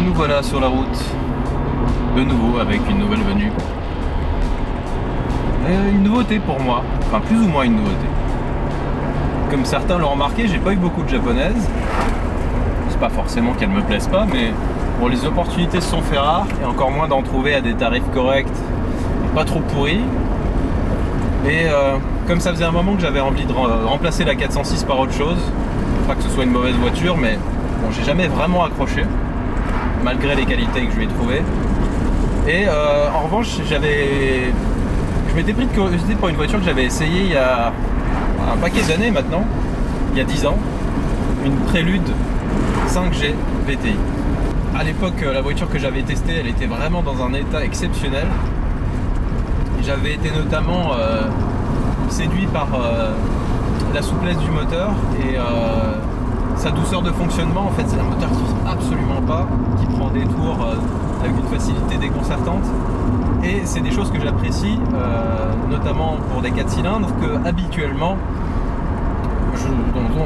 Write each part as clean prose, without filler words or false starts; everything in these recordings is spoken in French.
nous voilà sur la route, de nouveau avec une nouvelle venue. Une nouveauté pour moi, enfin plus ou moins une nouveauté. Comme certains l'ont remarqué, j'ai pas eu beaucoup de japonaises. C'est pas forcément qu'elles me plaisent pas, mais bon, les opportunités se sont fait rares, et encore moins d'en trouver à des tarifs corrects, pas trop pourris. Et comme ça faisait un moment que j'avais envie de remplacer la 406 par autre chose, pas que ce soit une mauvaise voiture, mais bon, j'ai jamais vraiment accroché, malgré les qualités que je lui ai trouvées. Et en revanche, je m'étais pris de curiosité pour une voiture que j'avais essayée il y a un paquet d'années maintenant, il y a 10 ans, une Prélude 5G VTI. À l'époque, la voiture que j'avais testée, elle était vraiment dans un état exceptionnel. J'avais été notamment séduit par la souplesse du moteur et sa douceur de fonctionnement. En fait, c'est un moteur qui ne ressemble absolument pas, qui prend des tours avec une facilité déconcertante. Et c'est des choses que j'apprécie, notamment pour des 4 cylindres, que habituellement,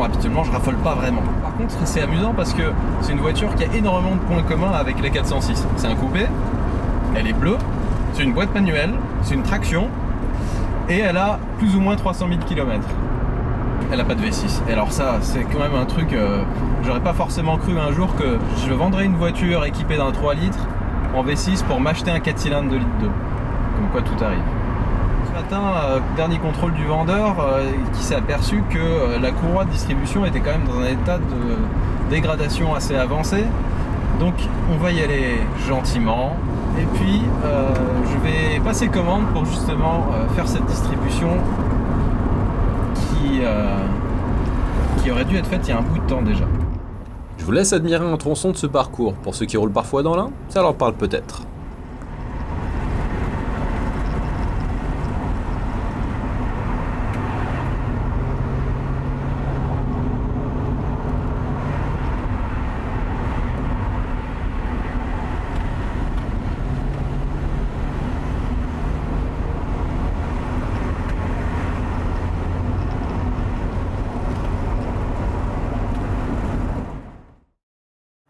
habituellement je raffole pas vraiment. Par contre, c'est amusant parce que c'est une voiture qui a énormément de points communs avec les 406. C'est un coupé, elle est bleue, c'est une boîte manuelle, c'est une traction, et elle a plus ou moins 300 000 km. Elle n'a pas de V6. Et alors ça, c'est quand même un truc, j'aurais pas forcément cru un jour que je vendrais une voiture équipée d'un 3 litres en V6 pour m'acheter un 4 cylindres de litre 2. Comme quoi tout arrive. Ce matin, dernier contrôle du vendeur, qui s'est aperçu que la courroie de distribution était quand même dans un état de dégradation assez avancé. Donc on va y aller gentiment. Et puis je vais passer commande pour justement faire cette distribution qui aurait dû être faite il y a un bout de temps déjà. Je vous laisse admirer un tronçon de ce parcours. Pour ceux qui roulent parfois dans l'Ain, ça leur parle peut-être.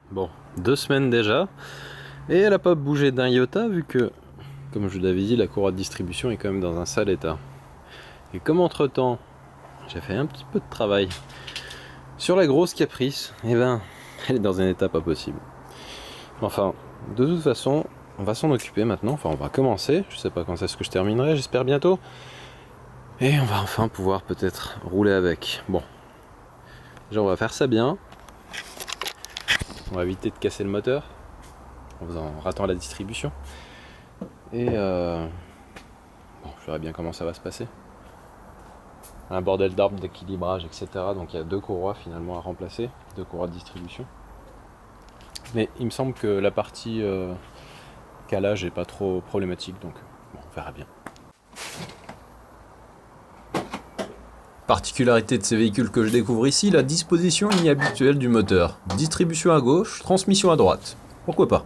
Bon, 2 semaines déjà, et elle n'a pas bougé d'un iota vu que, comme je vous l'avais dit, la courroie de distribution est quand même dans un sale état. Et comme entre temps, j'ai fait un petit peu de travail sur la grosse Caprice, et ben, elle est dans un état pas possible. Enfin, de toute façon, on va s'en occuper maintenant, enfin on va commencer, je sais pas quand c'est ce que je terminerai, j'espère bientôt. Et on va enfin pouvoir peut-être rouler avec. Bon, déjà on va faire ça bien. On va éviter de casser le moteur en ratant la distribution. Et bon, je verrai bien comment ça va se passer. Un bordel d'arbres, d'équilibrage, etc. Donc il y a 2 courroies finalement à remplacer, 2 courroies de distribution. Mais il me semble que la partie calage est pas trop problématique, donc bon, on verra bien. Particularité de ces véhicules que je découvre ici, la disposition inhabituelle du moteur. Distribution à gauche, transmission à droite. Pourquoi pas?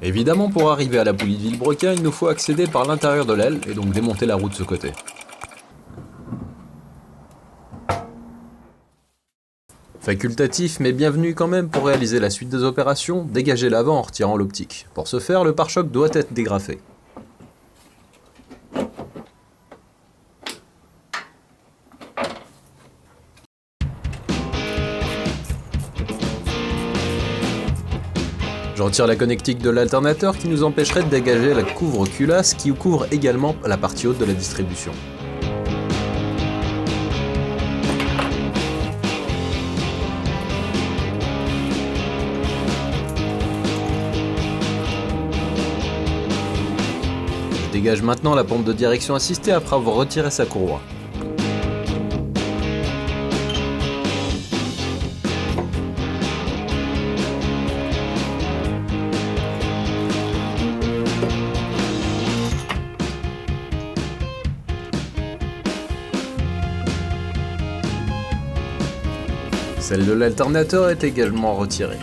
Évidemment, pour arriver à la poulie de Villebrequin, il nous faut accéder par l'intérieur de l'aile et donc démonter la roue de ce côté. Facultatif, mais bienvenu quand même pour réaliser la suite des opérations, dégager l'avant en retirant l'optique. Pour ce faire, le pare-choc doit être dégrafé. Je retire la connectique de l'alternateur qui nous empêcherait de dégager la couvre-culasse qui couvre également la partie haute de la distribution. Je dégage maintenant la pompe de direction assistée après avoir retiré sa courroie. Celle de l'alternateur est également retirée.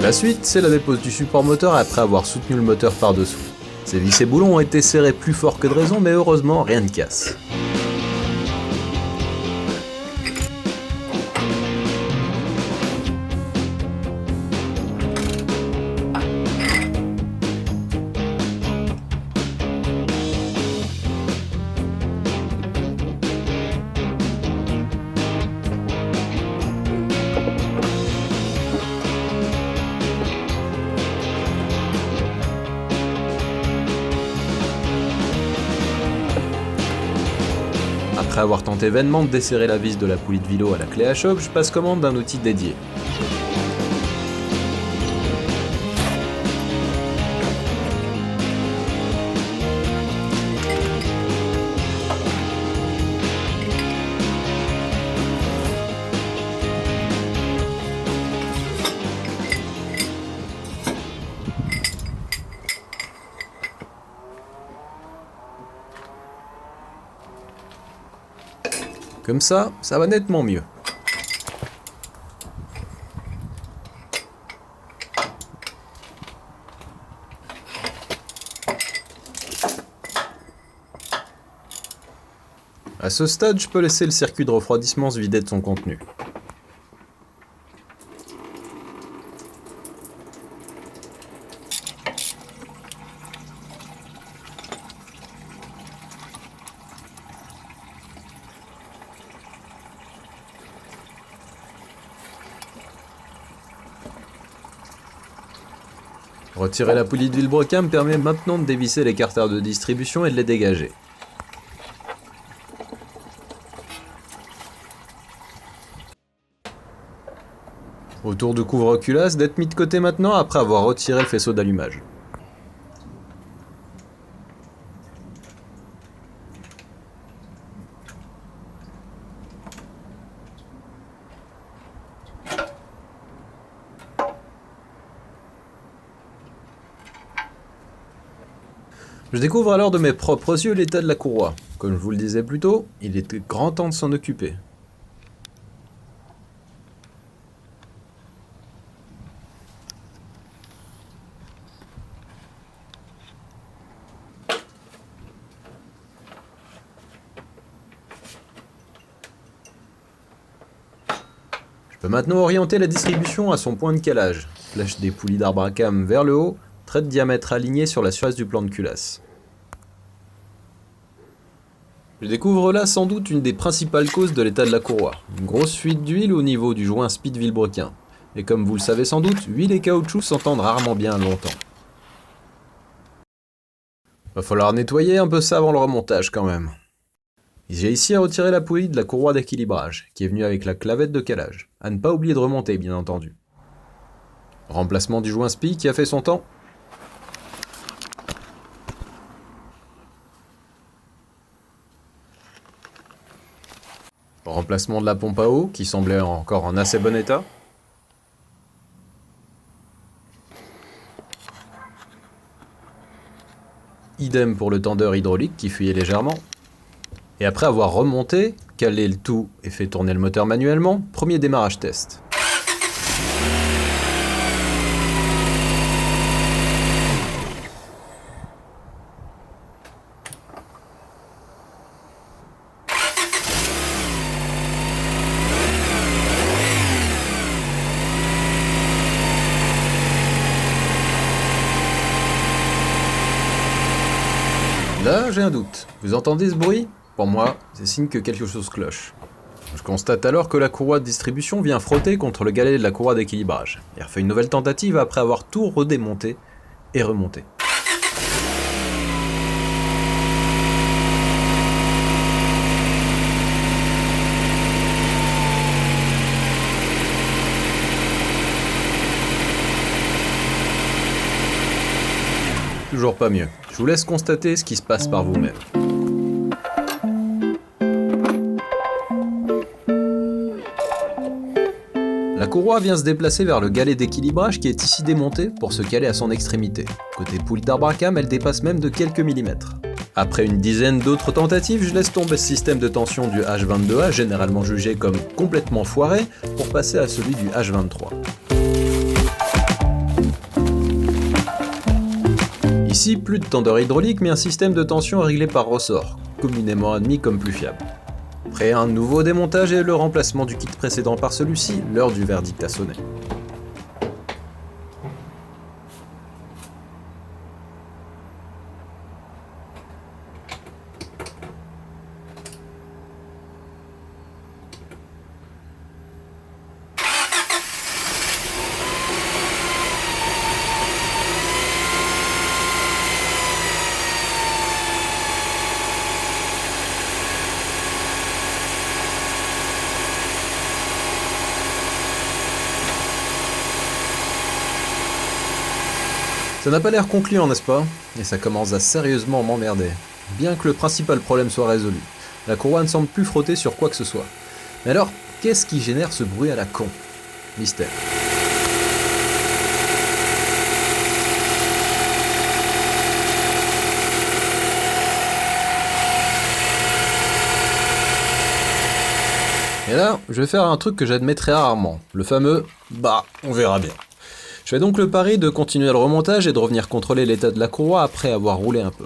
La suite, c'est la dépose du support moteur après avoir soutenu le moteur par-dessous. Ces vis et boulons ont été serrés plus fort que de raison, mais heureusement, rien ne casse. Après avoir tenté vainement de desserrer la vis de la poulie de vélo à la clé à choc, je passe commande d'un outil dédié. Comme ça va nettement mieux. À ce stade, je peux laisser le circuit de refroidissement se vider de son contenu. Retirer la poulie de vilebrequin me permet maintenant de dévisser les carters de distribution et de les dégager. Autour du couvre-culasse d'être mis de côté maintenant après avoir retiré le faisceau d'allumage. Je découvre alors de mes propres yeux l'état de la courroie. Comme je vous le disais plus tôt, il était grand temps de s'en occuper. Je peux maintenant orienter la distribution à son point de calage. Flèche des poulies d'arbre à cames vers le haut, trait de diamètre aligné sur la surface du plan de culasse. Je découvre là sans doute une des principales causes de l'état de la courroie, une grosse fuite d'huile au niveau du joint speed vilebrequin. Et comme vous le savez sans doute, huile et caoutchouc s'entendent rarement bien longtemps. Va falloir nettoyer un peu ça avant le remontage quand même. J'ai ici à retirer la poulie de la courroie d'équilibrage, qui est venue avec la clavette de calage. À ne pas oublier de remonter bien entendu. Remplacement du joint spi qui a fait son temps. Remplacement de la pompe à eau, qui semblait encore en assez bon état. Idem pour le tendeur hydraulique qui fuyait légèrement. Et après avoir remonté, calé le tout et fait tourner le moteur manuellement, premier démarrage test. Là, j'ai un doute. Vous entendez ce bruit ? Pour moi, c'est signe que quelque chose cloche. Je constate alors que la courroie de distribution vient frotter contre le galet de la courroie d'équilibrage. Il refait une nouvelle tentative après avoir tout redémonté et remonté. Toujours pas mieux. Je vous laisse constater ce qui se passe par vous-même. La courroie vient se déplacer vers le galet d'équilibrage qui est ici démonté pour se caler à son extrémité. Côté poulie d'arbre à cames, elle dépasse même de quelques millimètres. Après une dizaine d'autres tentatives, je laisse tomber ce système de tension du H22A, généralement jugé comme complètement foiré, pour passer à celui du H23. Ici, plus de tendeur hydraulique, mais un système de tension réglé par ressort, communément admis comme plus fiable. Après un nouveau démontage et le remplacement du kit précédent par celui-ci, l'heure du verdict a sonné. Ça n'a pas l'air concluant, n'est-ce pas? Et ça commence à sérieusement m'emmerder. Bien que le principal problème soit résolu, la courroie ne semble plus frotter sur quoi que ce soit. Mais alors, qu'est-ce qui génère ce bruit à la con? Mystère. Et là, je vais faire un truc que j'admets très rarement, le fameux « bah, on verra bien ». Je fais donc le pari de continuer le remontage et de revenir contrôler l'état de la courroie après avoir roulé un peu.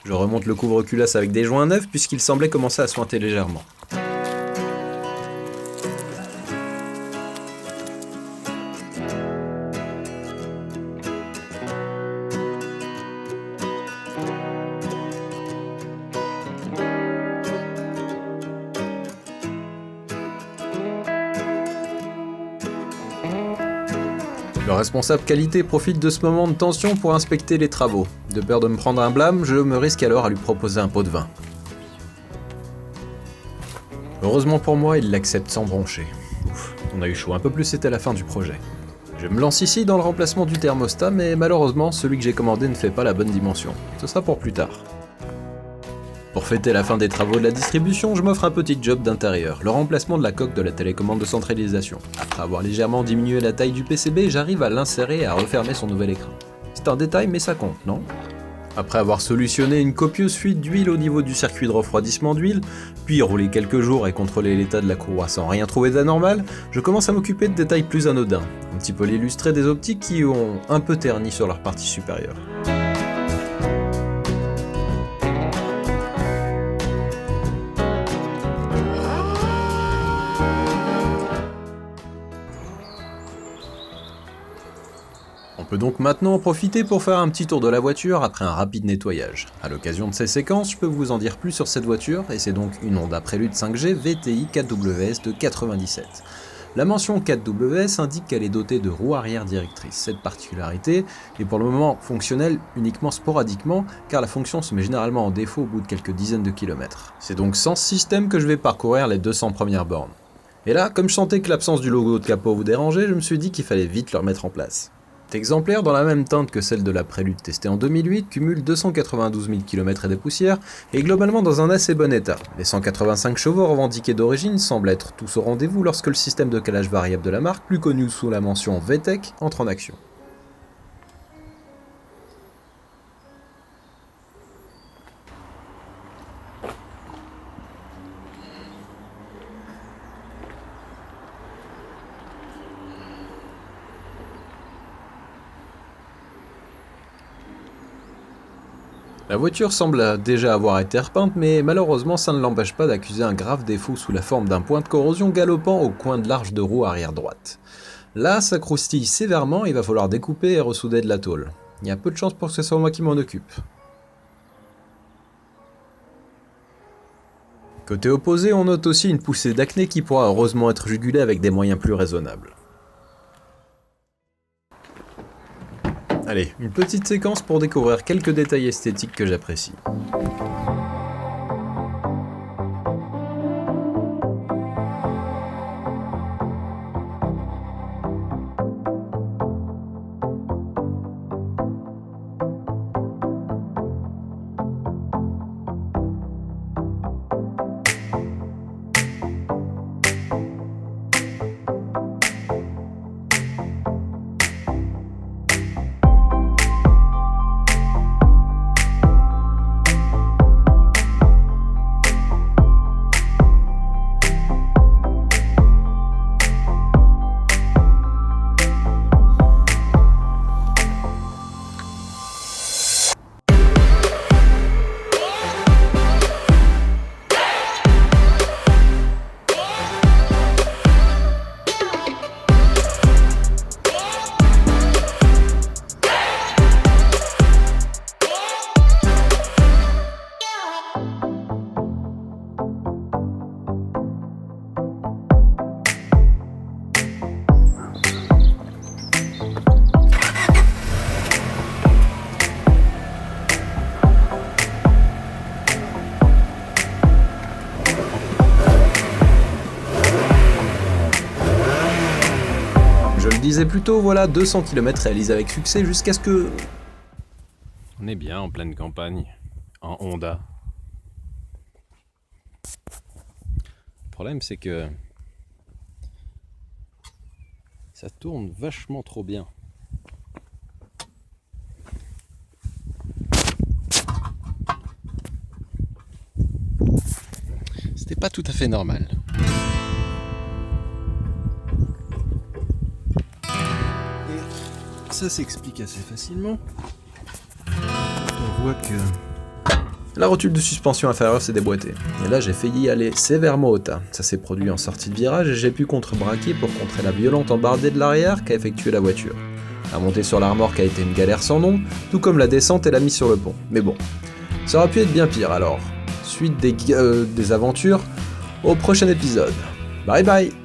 Je remonte le couvre-culasse avec des joints neufs puisqu'il semblait commencer à sointer légèrement. Le responsable qualité profite de ce moment de tension pour inspecter les travaux. De peur de me prendre un blâme, je me risque alors à lui proposer un pot de vin. Heureusement pour moi, il l'accepte sans broncher. Ouf, on a eu chaud, un peu plus c'était la fin du projet. Je me lance ici dans le remplacement du thermostat, mais malheureusement, celui que j'ai commandé ne fait pas la bonne dimension. Ce sera pour plus tard. Pour fêter la fin des travaux de la distribution, je m'offre un petit job d'intérieur, le remplacement de la coque de la télécommande de centralisation. Après avoir légèrement diminué la taille du PCB, j'arrive à l'insérer et à refermer son nouvel écran. C'est un détail mais ça compte, non? Après avoir solutionné une copieuse fuite d'huile au niveau du circuit de refroidissement d'huile, puis roulé quelques jours et contrôlé l'état de la courroie sans rien trouver d'anormal, je commence à m'occuper de détails plus anodins, un petit peu l'illustré des optiques qui ont un peu terni sur leur partie supérieure. On peut donc maintenant en profiter pour faire un petit tour de la voiture après un rapide nettoyage. A l'occasion de ces séquences, je peux vous en dire plus sur cette voiture, et c'est donc une Honda Prélude 5G VTI 4WS de 97. La mention 4WS indique qu'elle est dotée de roues arrière directrices. Cette particularité est pour le moment fonctionnelle uniquement sporadiquement, car la fonction se met généralement en défaut au bout de quelques dizaines de kilomètres. C'est donc sans ce système que je vais parcourir les 200 premières bornes. Et là, comme je sentais que l'absence du logo de capot vous dérangeait, je me suis dit qu'il fallait vite le remettre en place. Cet exemplaire, dans la même teinte que celle de la Prélude testée en 2008, cumule 292 000 km et des poussières, et est globalement dans un assez bon état. Les 185 chevaux revendiqués d'origine semblent être tous au rendez-vous lorsque le système de calage variable de la marque, plus connu sous la mention VTEC, entre en action. La voiture semble déjà avoir été repeinte, mais malheureusement ça ne l'empêche pas d'accuser un grave défaut sous la forme d'un point de corrosion galopant au coin de l'arche de roue arrière droite. Là, ça croustille sévèrement, il va falloir découper et ressouder de la tôle. Il y a peu de chances pour que ce soit moi qui m'en occupe. Côté opposé, on note aussi une poussée d'acné qui pourra heureusement être jugulée avec des moyens plus raisonnables. Allez, une petite séquence pour découvrir quelques détails esthétiques que j'apprécie. disais plus tôt, voilà 200 km réalisés avec succès jusqu'à ce que... On est bien en pleine campagne, en Honda. Le problème c'est que ça tourne vachement trop bien. C'était pas tout à fait normal. Et ça s'explique assez facilement. On voit que La rotule de suspension inférieure s'est déboîtée. Et là j'ai failli aller sévèrement au tas. Ça s'est produit en sortie de virage et j'ai pu contre-braquer pour contrer la violente embardée de l'arrière qu'a effectué la voiture. La montée sur la remorque a été une galère sans nom, tout comme la descente et la mise sur le pont. Mais bon, ça aurait pu être bien pire alors. Suite des aventures au prochain épisode. Bye bye.